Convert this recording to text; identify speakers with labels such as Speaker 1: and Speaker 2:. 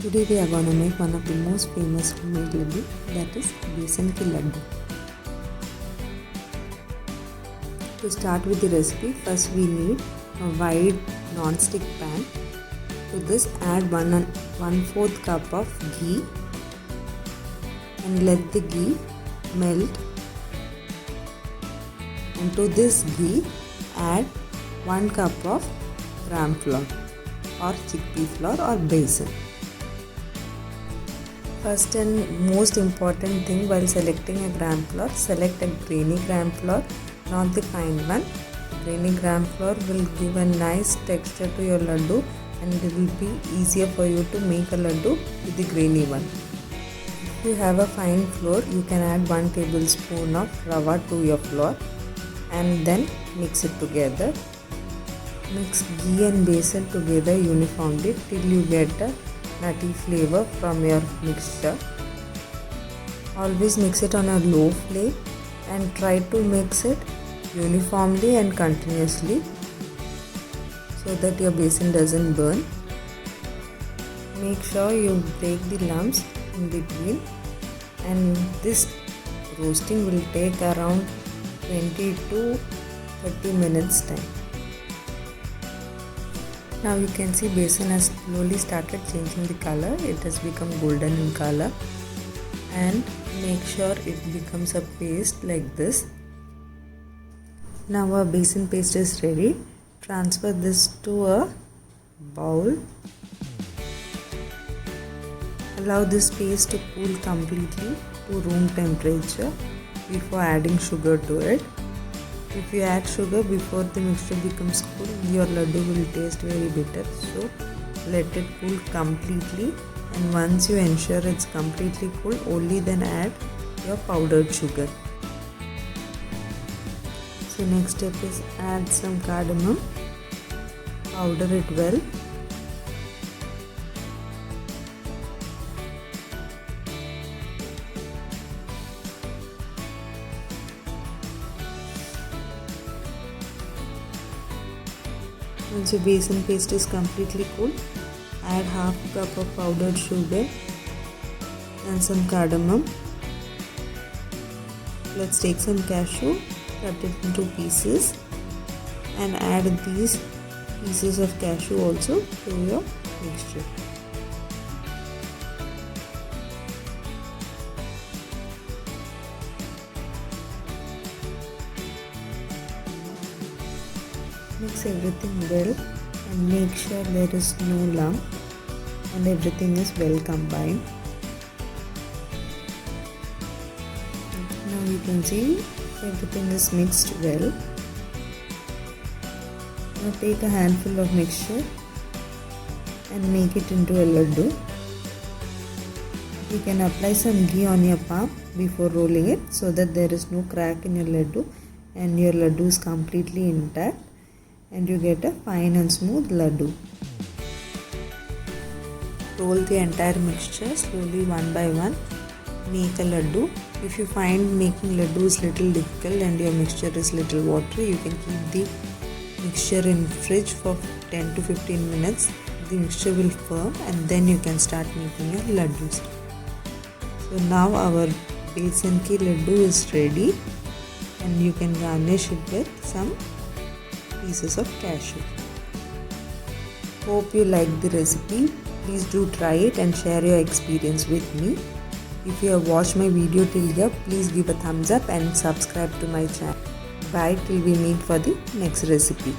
Speaker 1: Today we are going to make one of the most famous homemade laddu, that is Besan Ladoo. To start with the recipe, first we need a wide non-stick pan. To this add 1/4 cup of ghee and let the ghee melt. And to this ghee add 1 cup of gram flour or chickpea flour or besan. First and most important thing while selecting a gram flour, select a grainy gram flour, not the fine one. Grainy gram flour will give a nice texture to your laddu and it will be easier for you to make a laddu with the grainy one. If you have a fine flour, you can add 1 tablespoon of rava to your flour and then mix it together. Mix ghee and besan together uniformly till you get a nutty flavor from your mixture. Always mix it on a low flame and try to mix it uniformly and continuously so that your besan doesn't burn. Make sure you break the lumps in between, and this roasting will take around 20 to 30 minutes time. Now you can see besan has slowly started changing the color. It has become golden in color, and make sure it becomes a paste like this. Now our besan paste is ready. Transfer this to a bowl. Allow this paste to cool completely to room temperature before adding sugar to it. If you add sugar before the mixture becomes cool, your laddu will taste very bitter. So let it cool completely, and once you ensure it's completely cool, only then add your powdered sugar. So next step is add some cardamom, powder it well. Once your besan paste is completely cool, add half cup of powdered sugar and some cardamom. Let's take some cashew, cut it into pieces and add these pieces of cashew also to your mixture. Mix everything well and make sure there is no lump and everything is well combined. Now you can see everything is mixed well. Now take a handful of mixture and make it into a laddu. You can apply some ghee on your palm before rolling it so that there is no crack in your laddu and your laddu is completely intact and you get a fine and smooth laddu. Roll the entire mixture slowly one by one. Make a laddu. If you find making laddu is little difficult and your mixture is little watery, you can keep the mixture in fridge for 10 to 15 minutes. The mixture will firm and then you can start making your laddus. So now our besan ki laddu is ready and you can garnish it with some pieces of cashew. Hope you like the recipe. Please do try it and share your experience with me. If you have watched my video till here, please give a thumbs up and subscribe to my channel. Bye till we meet for the next recipe.